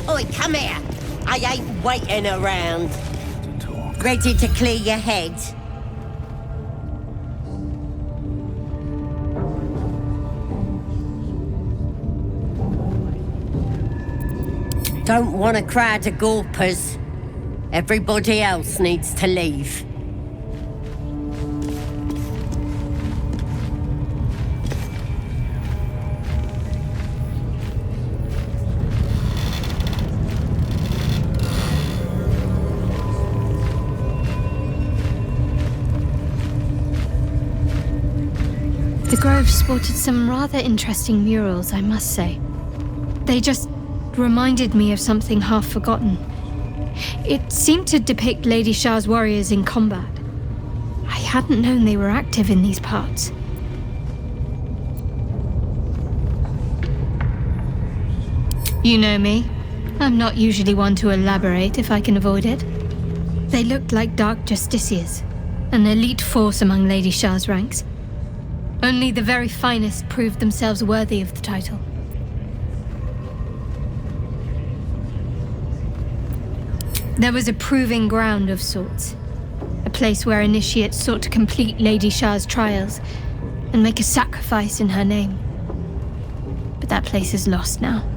Oi, come here. I ain't waiting around. Ready to clear your head? Don't want a crowd of gawpers. Everybody else needs to leave. The Grove sported some rather interesting murals, I must say. They just reminded me of something half forgotten. It seemed to depict Lady Shah's warriors in combat. I hadn't known they were active in these parts. You know me. I'm not usually one to elaborate if I can avoid it. They looked like dark justiciars, an elite force among Lady Shah's ranks. Only the very finest proved themselves worthy of the title. There was a proving ground of sorts. A place where initiates sought to complete Lady Shah's trials and make a sacrifice in her name. But that place is lost now.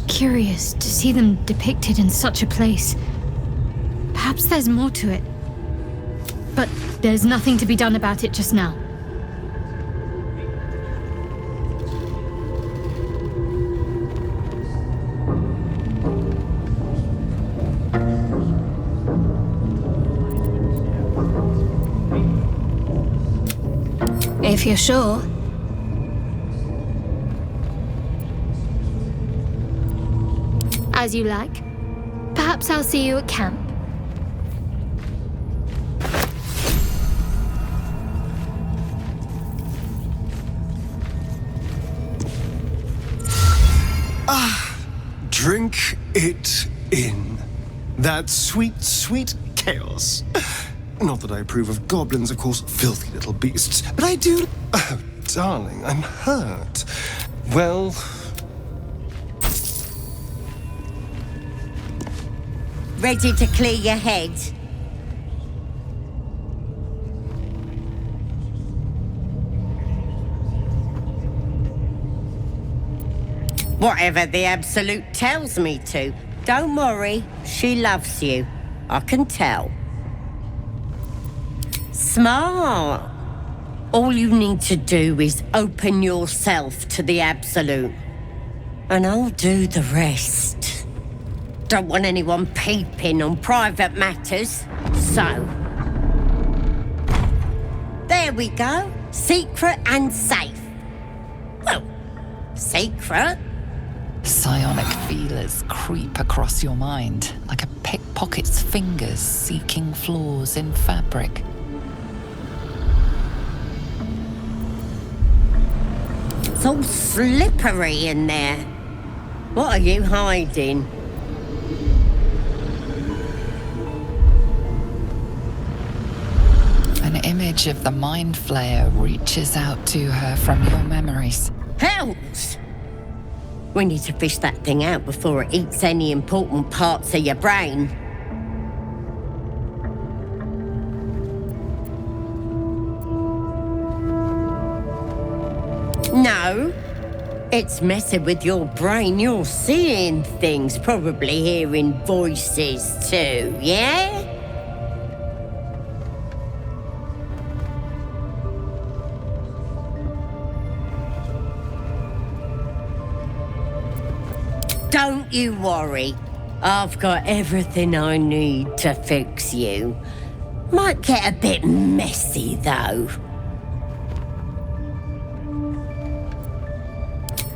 Curious to see them depicted in such a place. Perhaps there's more to it. But there's nothing to be done about it just now. If you're sure. As you like. Perhaps I'll see you at camp. Drink it in. That sweet, sweet chaos. Not that I approve of goblins, of course, filthy little beasts, but I do... Oh, darling, I'm hurt. Well... Ready to clear your head? Whatever the Absolute tells me to. Don't worry, she loves you. I can tell. Smart. All you need to do is open yourself to the Absolute. And I'll do the rest. Don't want anyone peeping on private matters, so... There we go. Secret and safe. Well, secret. Psionic feelers creep across your mind like a pickpocket's fingers seeking flaws in fabric. It's all slippery in there. What are you hiding? An image of the Mind Flayer reaches out to her from your memories. Hells! We need to fish that thing out before it eats any important parts of your brain. No, it's messing with your brain. You're seeing things, probably hearing voices too, yeah? Don't you worry. I've got everything I need to fix you. Might get a bit messy, though.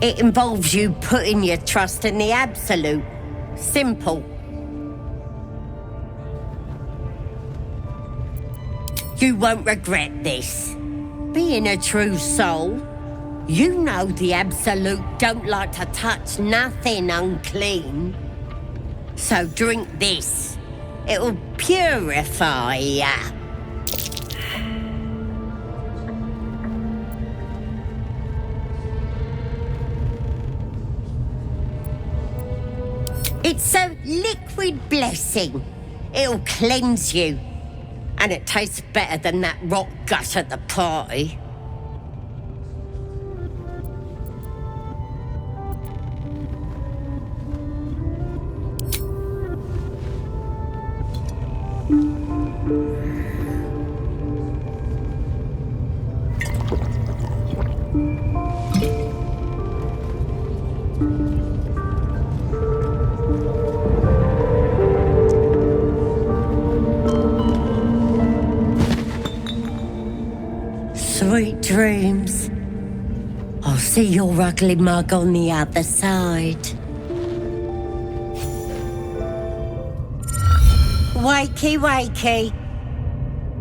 It involves you putting your trust in the Absolute. Simple. You won't regret this. Being a true soul, you know the Absolute don't like to touch nothing unclean. So drink this. It'll purify ya. It's a liquid blessing. It'll cleanse you. And it tastes better than that rock gut at the party. Sweet dreams. I'll see your ugly mug on the other side. Wakey, wakey.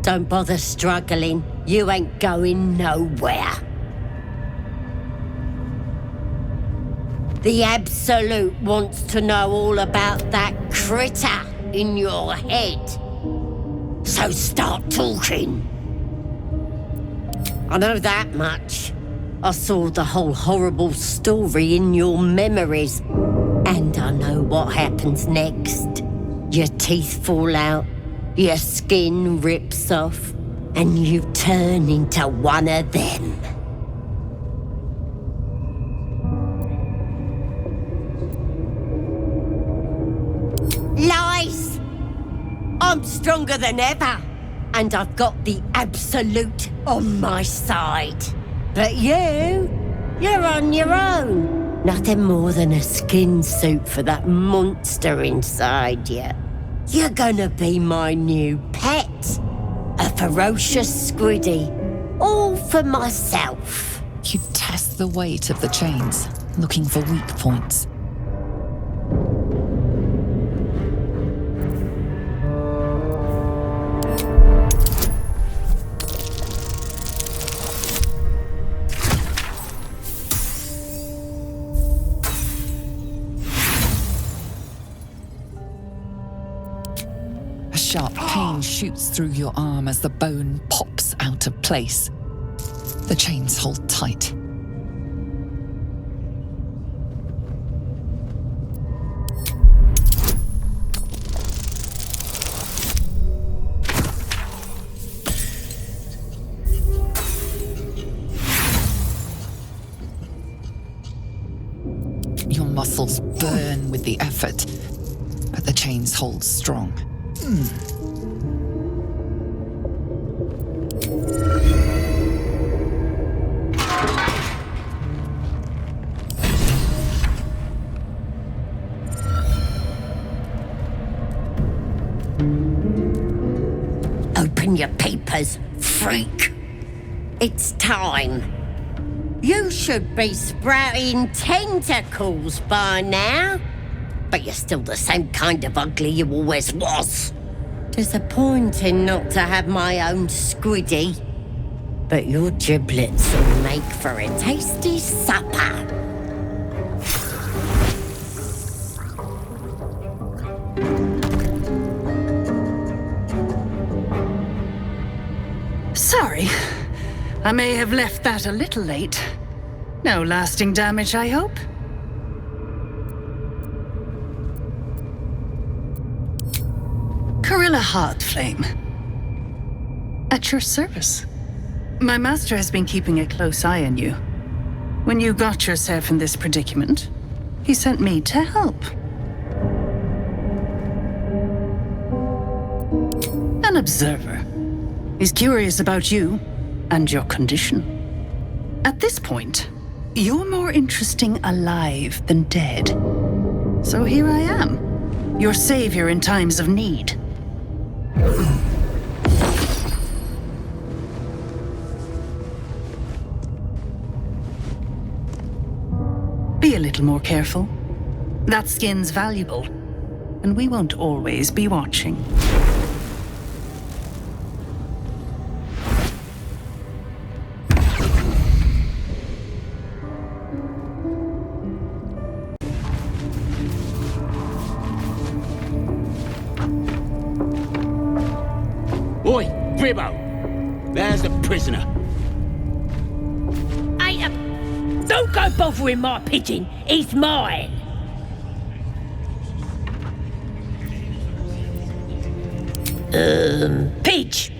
Don't bother struggling. You ain't going nowhere. The Absolute wants to know all about that critter in your head. So start talking. I know that much. I saw the whole horrible story in your memories. And I know what happens next. Your teeth fall out, your skin rips off, and you turn into one of them. Lies! I'm stronger than ever. And I've got the Absolute on my side. But you're on your own. Nothing more than a skin suit for that monster inside you. You're gonna be my new pet. A ferocious squiddy. All for myself. You test the weight of the chains, looking for weak points. Sharp pain shoots through your arm as the bone pops out of place. The chains hold tight. Your muscles burn with the effort, but the chains hold strong. Open your papers, freak. It's time. You should be sprouting tentacles by now. But you're still the same kind of ugly you always was. Disappointing not to have my own squiddy. But your giblets will make for a tasty supper. Sorry. I may have left that a little late. No lasting damage, I hope? Corilla Heartflame. At your service. My master has been keeping a close eye on you. When you got yourself in this predicament, he sent me to help. An observer. He's curious about you and your condition. At this point, you're more interesting alive than dead. So here I am, your savior in times of need. Be a little more careful. That skin's valuable, and we won't always be watching. Oi, Ribbo! There's the prisoner. Hey, don't go bothering my pigeon. It's mine. Pidge!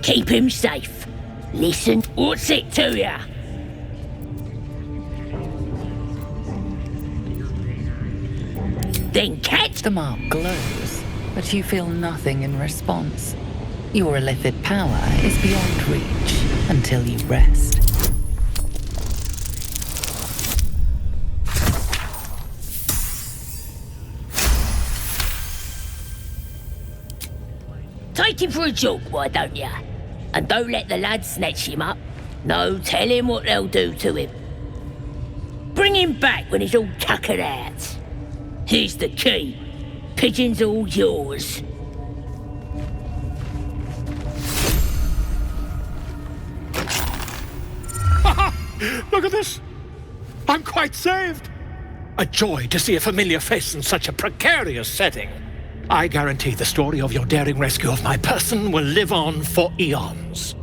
Keep him safe. Listen, what's it to ya? Then catch The mark glows, but you feel nothing in response. Your illithid power is beyond reach until you rest. Take him for a jog, why don't ya? And don't let the lads snatch him up. No, tell him what they'll do to him. Bring him back when he's all tuckered out. Here's the key. Pigeon's all yours. Look at this! I'm quite saved! A joy to see a familiar face in such a precarious setting. I guarantee the story of your daring rescue of my person will live on for eons.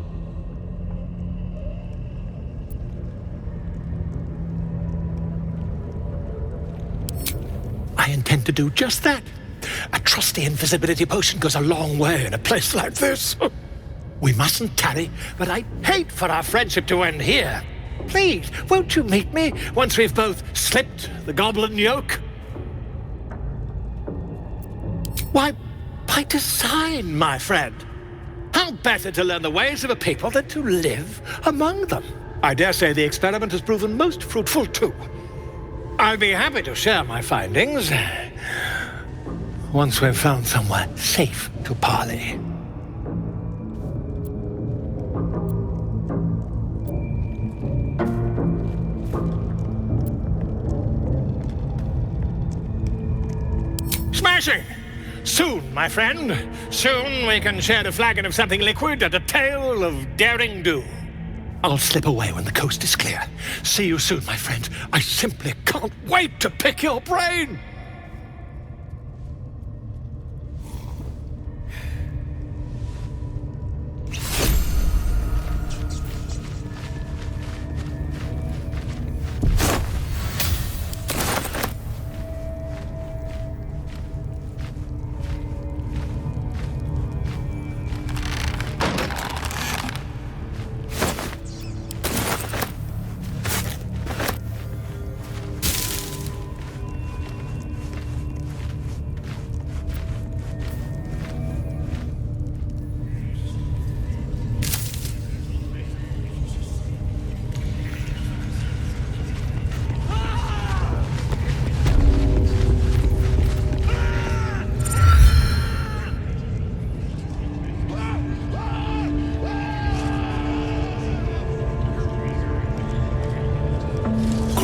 I intend to do just that. A trusty invisibility potion goes a long way in a place like this. We mustn't tarry, but I'd hate for our friendship to end here. Please, won't you meet me once we've both slipped the goblin yoke? Why, by design, my friend. How better to learn the ways of a people than to live among them? I dare say the experiment has proven most fruitful, too. I'll be happy to share my findings once we've found somewhere safe to parley. Smashing! Soon, my friend. Soon we can share a flagon of something liquid and a tale of daring do. I'll slip away when the coast is clear. See you soon, my friend. I simply can't wait to pick your brain!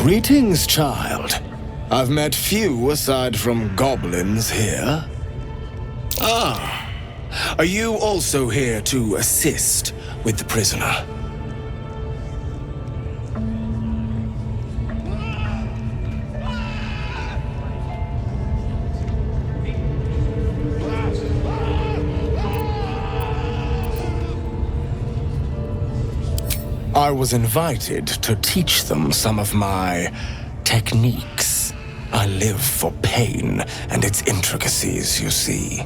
Greetings, child. I've met few aside from goblins here. Ah, are you also here to assist with the prisoner? I was invited to teach them some of my techniques. I live for pain and its intricacies, you see.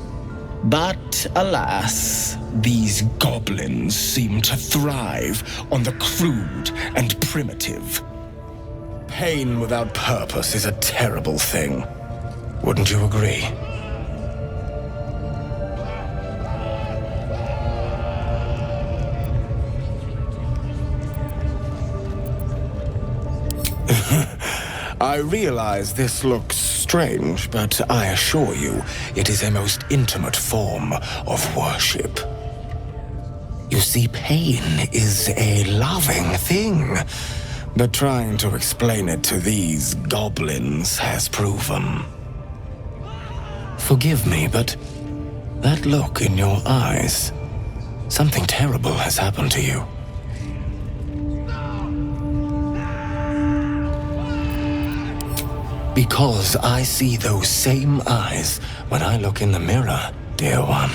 But alas, these goblins seem to thrive on the crude and primitive. Pain without purpose is a terrible thing. Wouldn't you agree? I realize this looks strange, but I assure you, it is a most intimate form of worship. You see, pain is a loving thing, but trying to explain it to these goblins has proven. Forgive me, but that look in your eyes, something terrible has happened to you. Because I see those same eyes when I look in the mirror, dear one.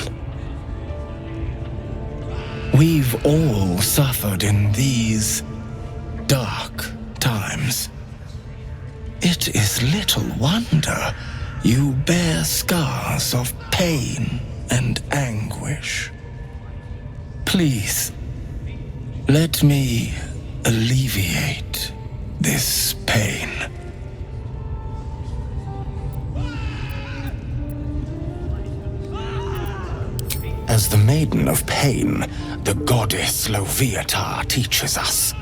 We've all suffered in these dark times. It is little wonder You bear scars of pain and anguish. Please, let me alleviate this pain. As the Maiden of Pain, the goddess Loviatar teaches us,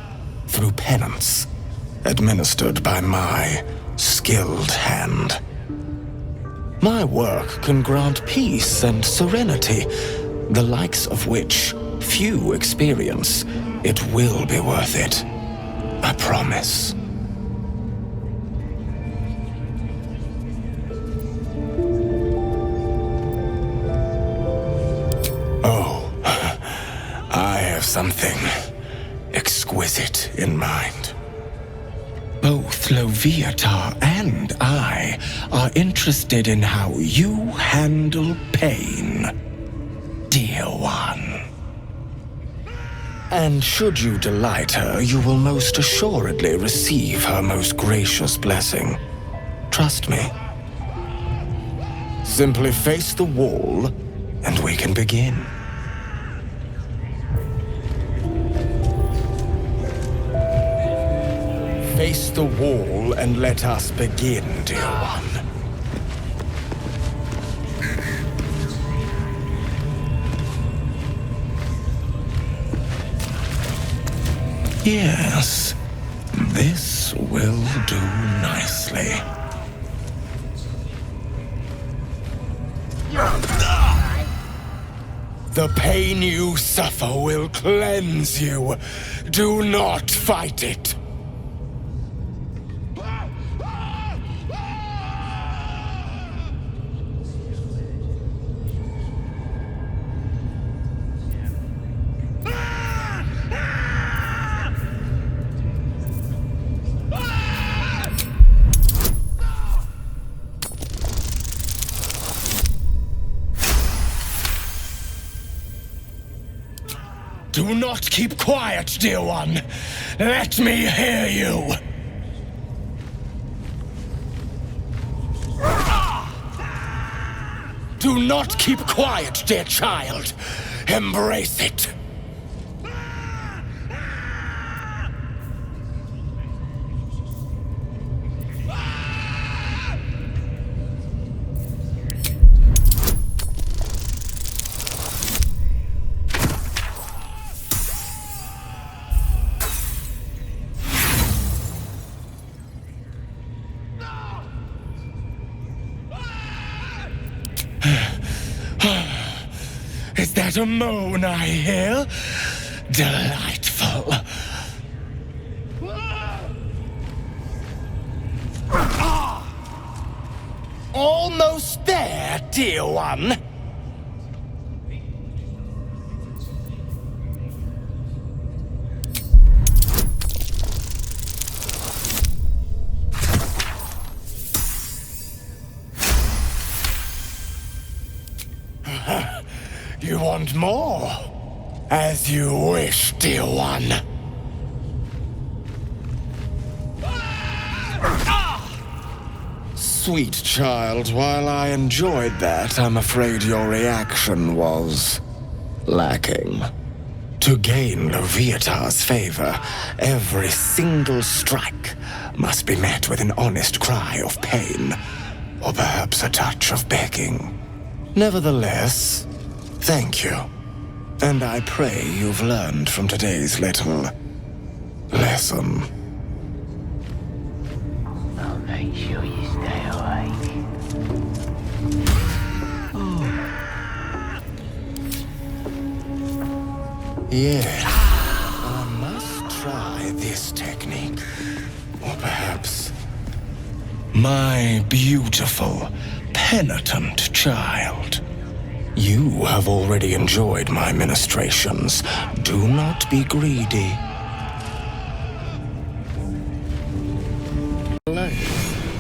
through penance, administered by my skilled hand. My work can grant peace and serenity, the likes of which few experience. It will be worth it. I promise. Oh, I have something exquisite in mind. Both Loviatar and I are interested in how you handle pain, dear one. And should you delight her, you will most assuredly receive her most gracious blessing. Trust me. Simply face the wall, and we can begin. Face the wall and let us begin, dear one. Yes, this will do nicely. The pain you suffer will cleanse you. Do not fight it. Do not keep quiet, dear one. Let me hear you. Do not keep quiet, dear child. Embrace it. Is that a moan I hear? Delightful. Almost there, dear one. You want more? As you wish, dear one. Sweet child, while I enjoyed that, I'm afraid your reaction was lacking. To gain Loviatar's favor, every single strike must be met with an honest cry of pain, or perhaps a touch of begging. Nevertheless, thank you. And I pray you've learned from today's little lesson. I'll make sure you stay awake. Yeah, I must try this technique. Or perhaps my beautiful, penitent child. You have already enjoyed my ministrations. Do not be greedy.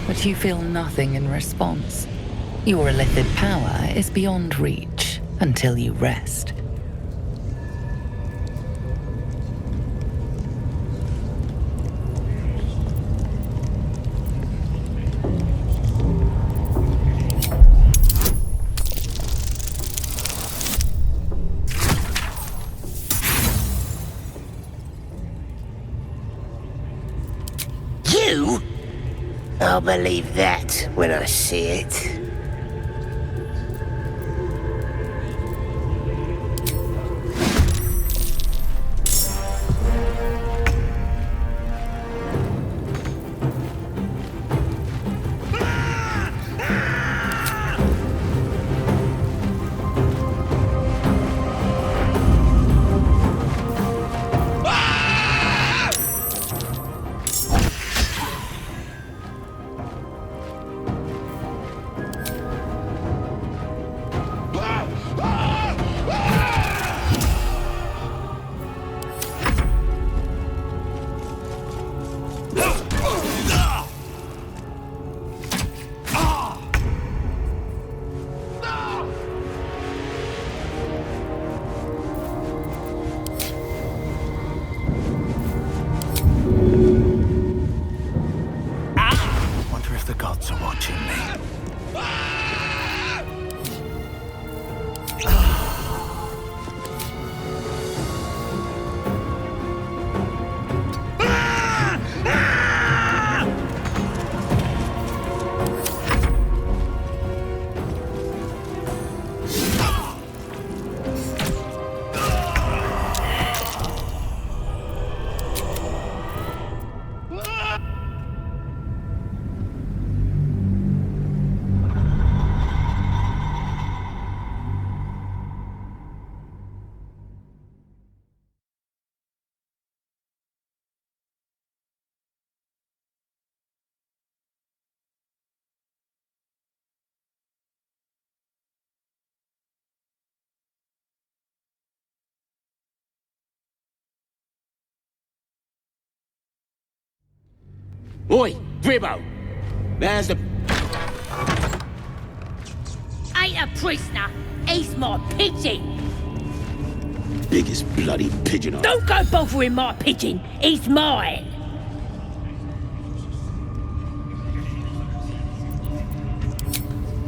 But you feel nothing in response. Your illithid power is beyond reach until you rest. You? I'll believe that when I see it. Wonder if the gods are watching me. Oi, Gribbo! There's the... Ain't a prisoner, he's my pigeon! Biggest bloody pigeon I... Don't go bothering my pigeon, he's mine!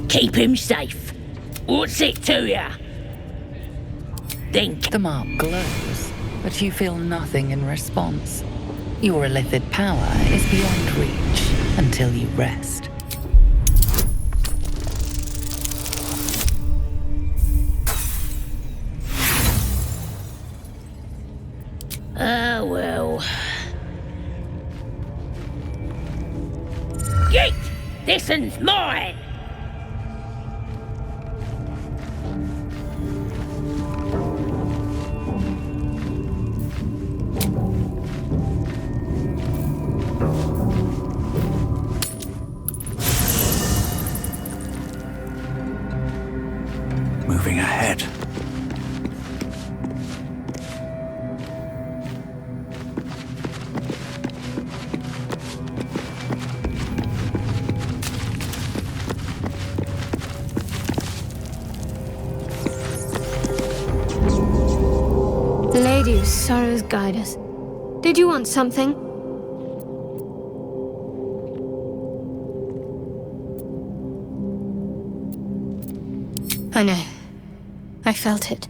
Keep him safe. What's it to ya? Then... The mark glows, but you feel nothing in response. Your illithid power is beyond reach until you rest. Ah, well... Yeet! This one's mine! Moving ahead. The lady of sorrows guide us. Did you want something? I know. I felt it.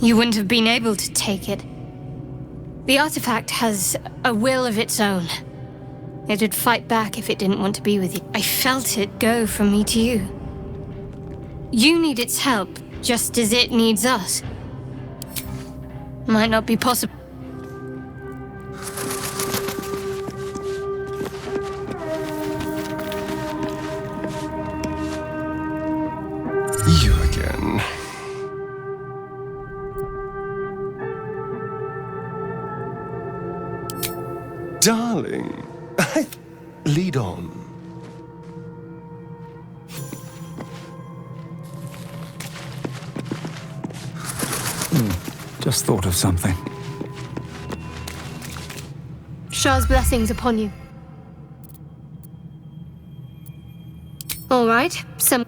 You wouldn't have been able to take it. The artifact has a will of its own. It'd fight back if it didn't want to be with you. I felt it go from me to you. You need its help, just as it needs us. Might not be possible. You again. Darling, lead on. Just thought of something. Shah's blessings upon you. All right, some...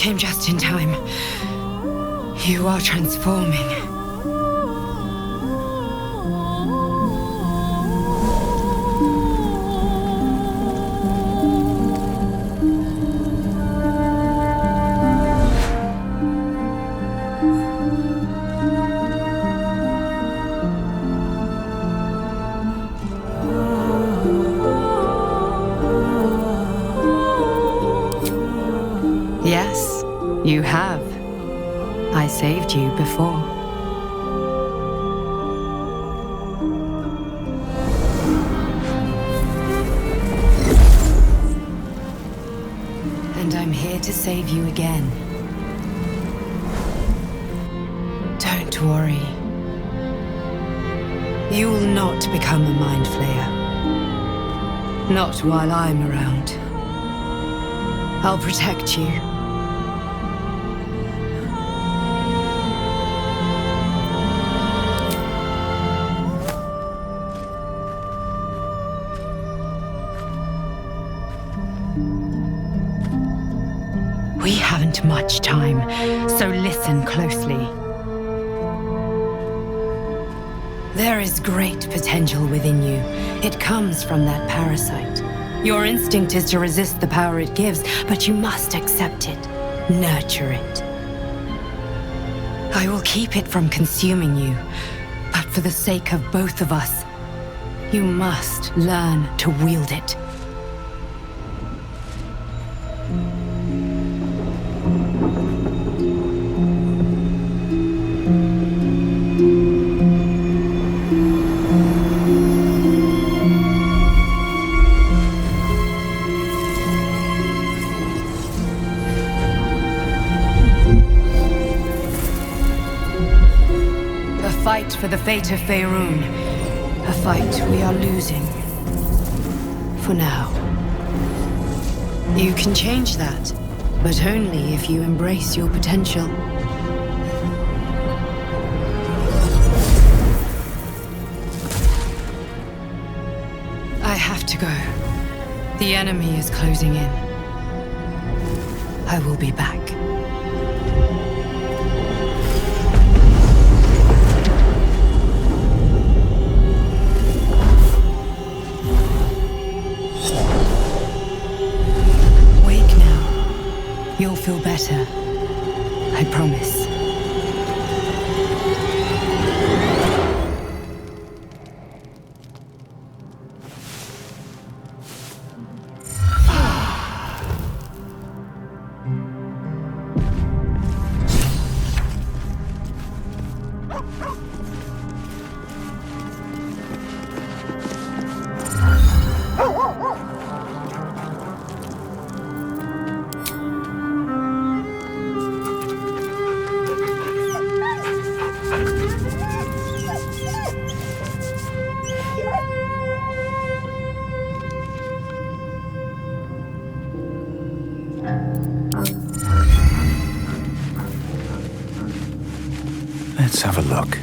came just in time. You are transforming. Yes, you have. I saved you before. And I'm here to save you again. Don't worry. You will not become a mind flayer. Not while I'm around. I'll protect you. We haven't much time, so listen closely. There is great potential within you. It comes from that parasite. Your instinct is to resist the power it gives, but you must accept it, nurture it. I will keep it from consuming you, but for the sake of both of us, you must learn to wield it. Fight for the fate of Faerun. A fight we are losing. For now. You can change that, but only if you embrace your potential. I have to go. The enemy is closing in. I will be back. You'll feel better. I promise. Let's have a look.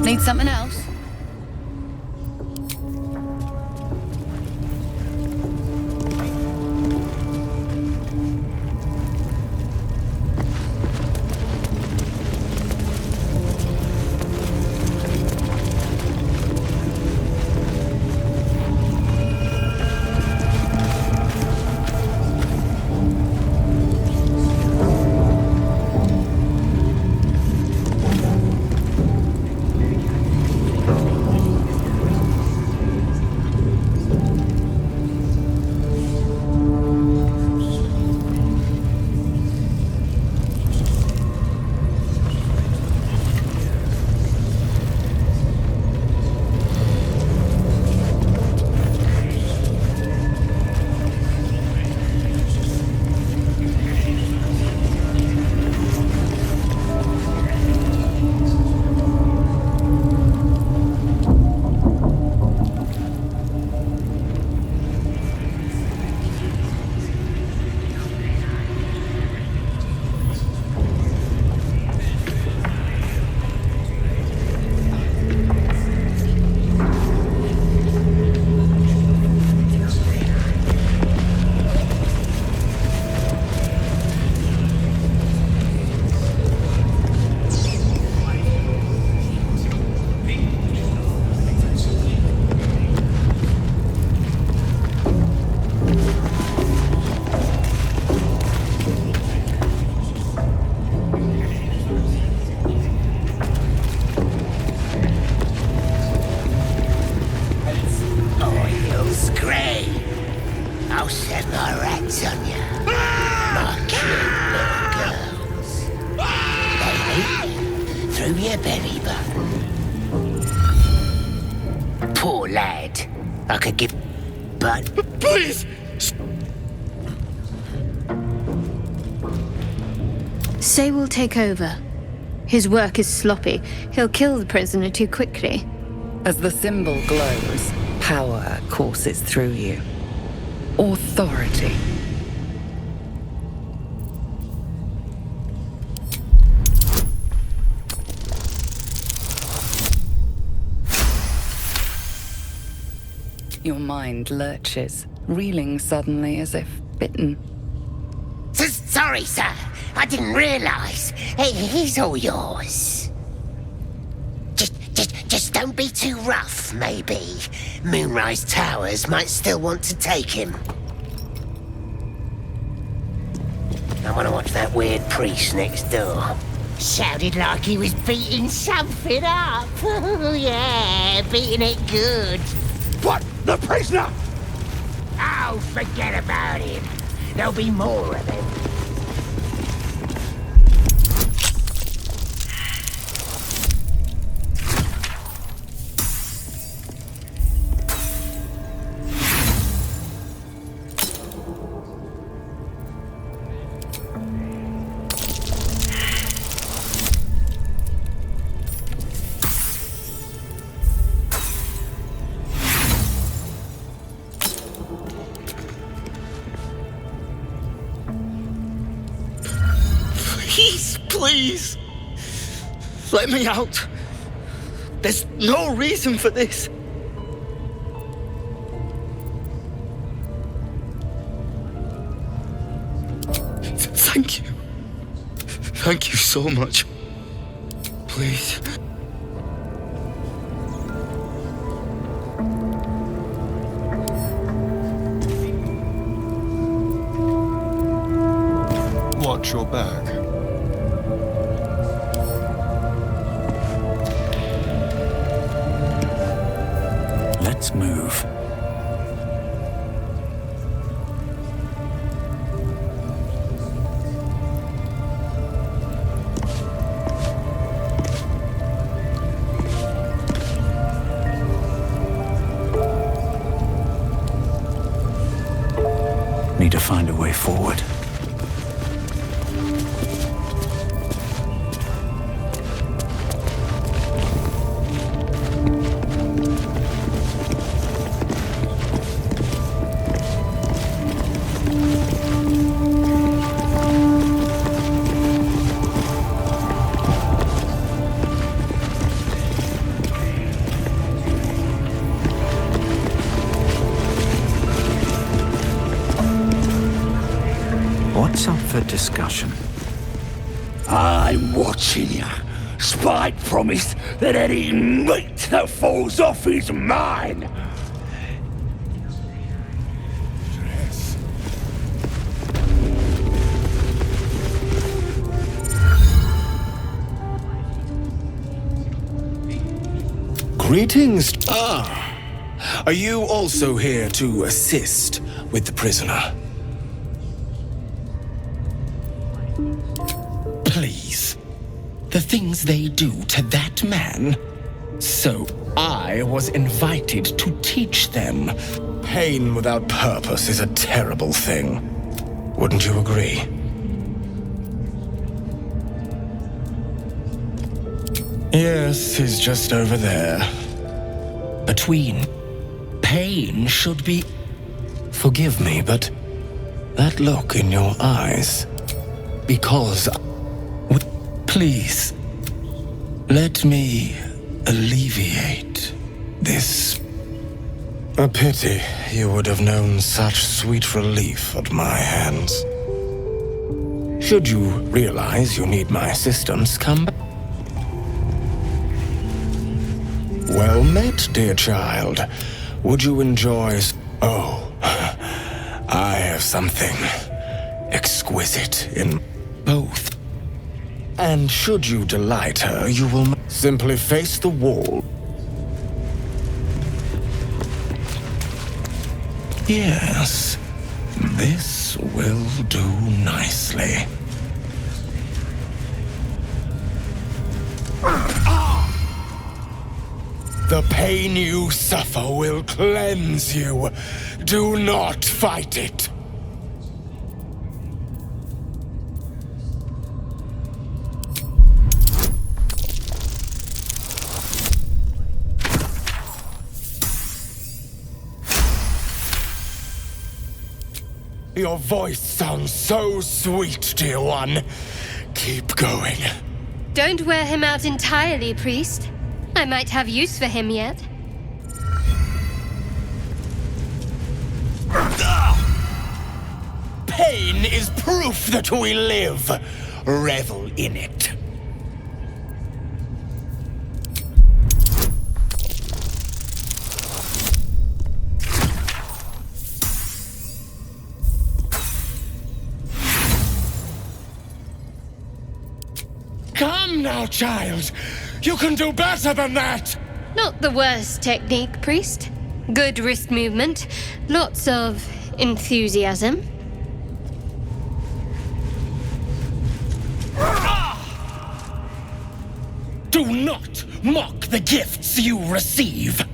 Need something else? set my rats on you. My cute little girls. They eat you through your belly button. Poor lad. I could give... But... Please! Say will take over. His work is sloppy. He'll kill the prisoner too quickly. As the symbol glows, power courses through you. Authority. Your mind lurches, reeling suddenly as if bitten. Sorry, sir. I didn't realise. He's all yours. Just don't be too rough, maybe. Moonrise Towers might still want to take him. I want to watch that weird priest next door. Sounded like he was beating something up. Yeah, beating it good. What? The prisoner? Oh, forget about him. There'll be more of him. Please! Let me out! There's no reason for this! Thank you. Thank you so much. Please. Watch your back. Let's move. Need to find a way forward. What's up for discussion? I'm watching you. Spike promised that any meat that falls off is mine. Greetings. Are you also here to assist with the prisoner? Please. The things they do to that man. So I was invited to teach them. Pain without purpose is a terrible thing. Wouldn't you agree? Yes, he's just over there. Between. Pain should be... Forgive me, but that look in your eyes. Because... Please, let me alleviate this. A pity you would have known such sweet relief at my hands. Should you realize you need my assistance, come back. Well met, dear child. Would you enjoy... Oh, I have something exquisite in both. And should you delight her, you will simply face the wall. Yes, This will do nicely. The pain you suffer will cleanse you. Do not fight it. Your voice sounds so sweet, dear one. Keep going. Don't wear him out entirely, priest. I might have use for him yet. Pain is proof that we live. Revel in it. Come now, child. You can do better than that. Not the worst technique, priest. Good wrist movement. Lots of enthusiasm. Do not mock the gifts you receive.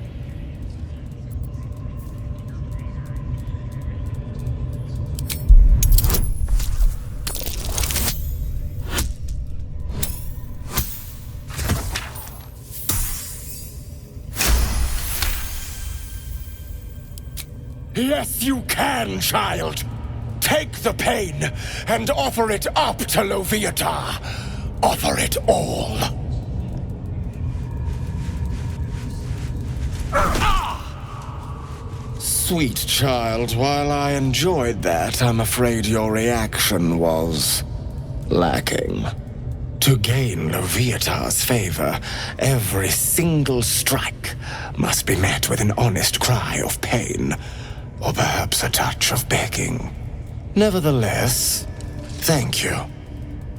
Yes, you can, child. Take the pain and offer it up to Loviatar. Offer it all. Sweet child, while I enjoyed that, I'm afraid your reaction was lacking. To gain Loviatar's favor, every single strike must be met with an honest cry of pain, or perhaps a touch of begging. Nevertheless, thank you.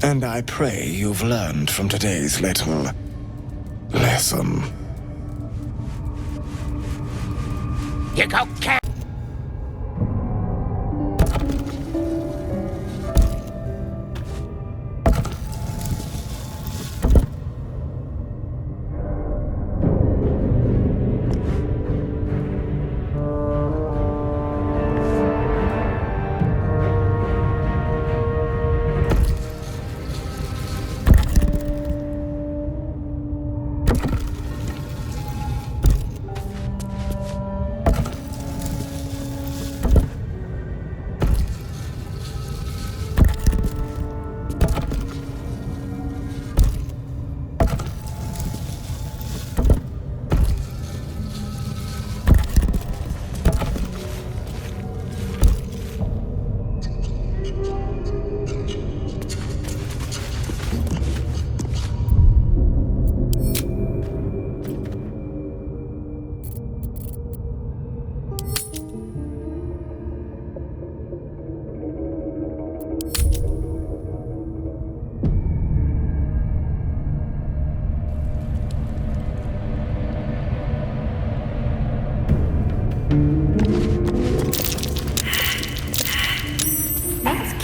And I pray you've learned from today's little lesson. You go cat.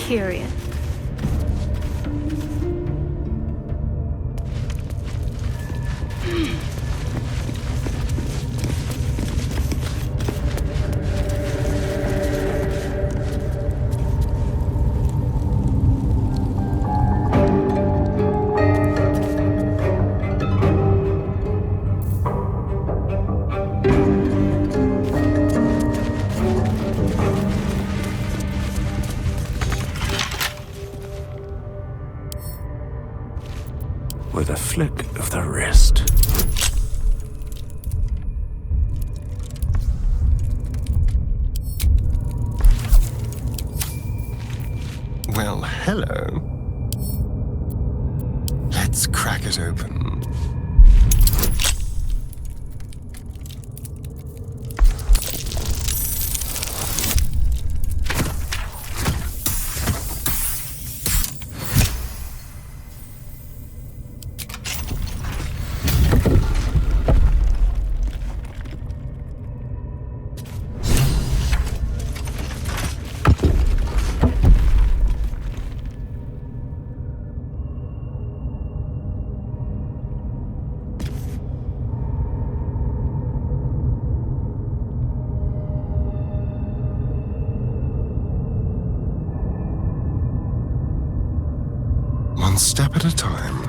Curious. With a flick of the wrist. Well, hello. Let's crack it open. one step at a time.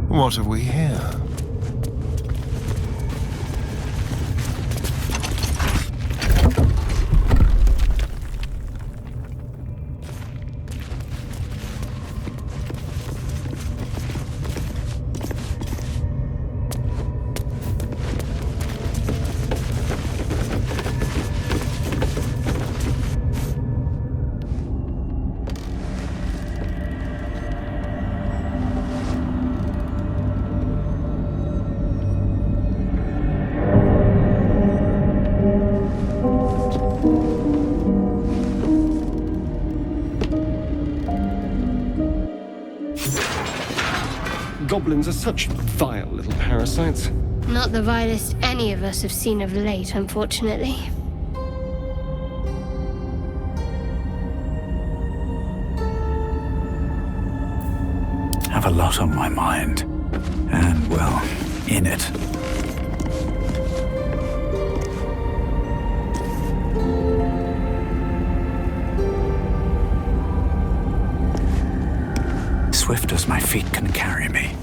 What have we here? Goblins are such vile little parasites. Not the vilest any of us have seen of late, unfortunately. Have a lot on my mind. And, well, in it. Swift as my feet can carry me.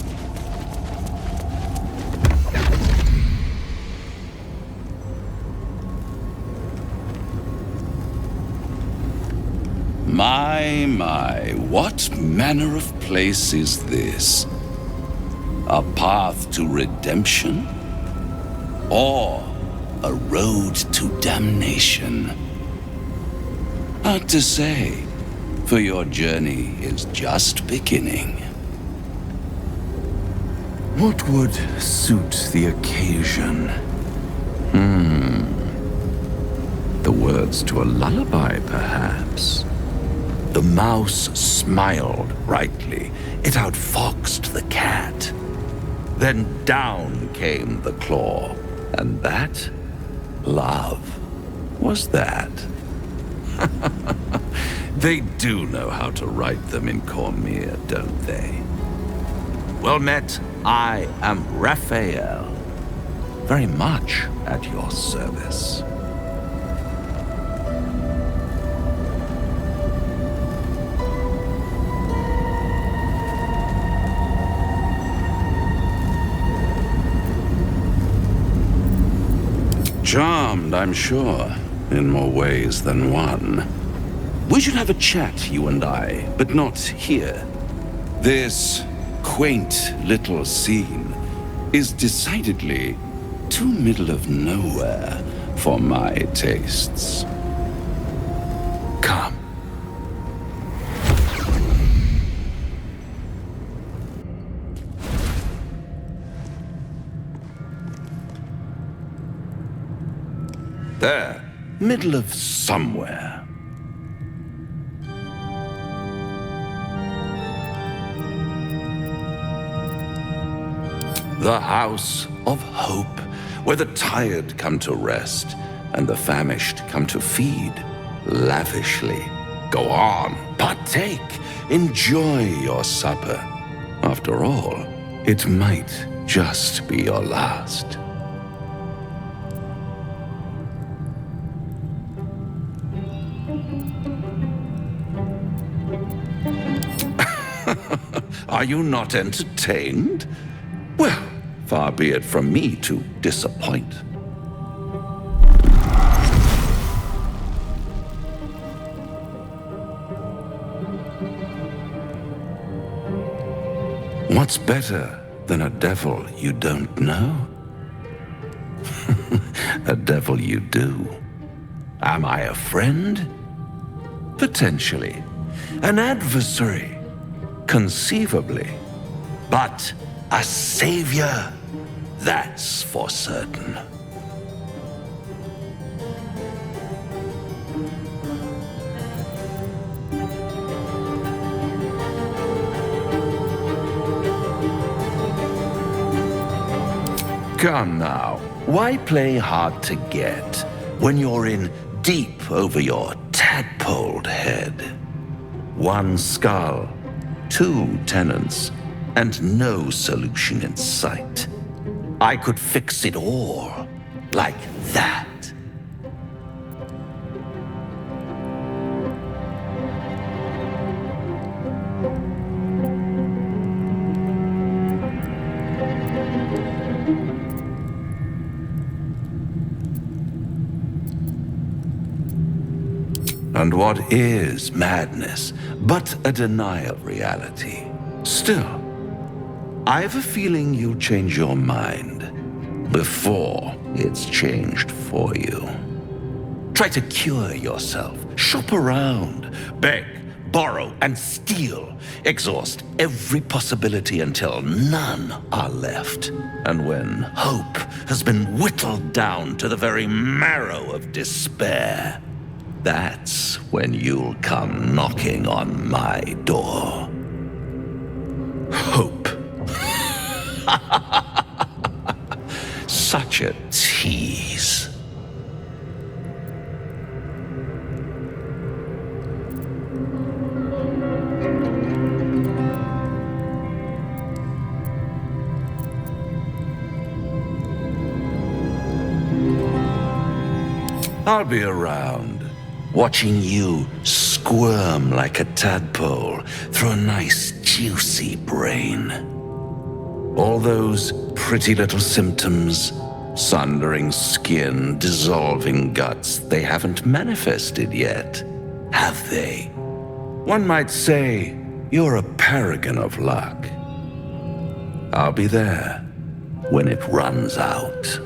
My, what manner of place is this? A path to redemption? Or a road to damnation? Hard to say, for your journey is just beginning. What would suit the occasion? The words to a lullaby, perhaps. The mouse smiled brightly. It outfoxed the cat. Then down came the claw. And that, love, was that. They do know how to write them in Cormier, don't they? Well met, I am Raphael. Very much at your service. Charmed, I'm sure, in more ways than one. We should have a chat, you and I, but not here. This quaint little scene is decidedly too middle of nowhere for my tastes. Come. There, middle of somewhere. The House of Hope, where the tired come to rest and the famished come to feed lavishly. Go on, partake, enjoy your supper. After all, it might just be your last. Are you not entertained? Well, far be it from me to disappoint. What's better than a devil you don't know? A devil you do. Am I a friend? Potentially. An adversary? Conceivably. But a savior? That's for certain. Come now, why play hard to get when you're in deep over your tadpoled head? One skull, two tenants, and no solution in sight. I could fix it all, like that. And what is madness but a denial of reality? Still, I have a feeling you'll change your mind before it's changed for you. Try to cure yourself, shop around, beg, borrow, and steal. Exhaust every possibility until none are left. And when hope has been whittled down to the very marrow of despair, that's when you'll come knocking on my door. Hope. Such a tease. I'll be around, watching you squirm like a tadpole through a nice, juicy brain. All those pretty little symptoms, sundering skin, dissolving guts, they haven't manifested yet, have they? One might say you're a paragon of luck. I'll be there when it runs out.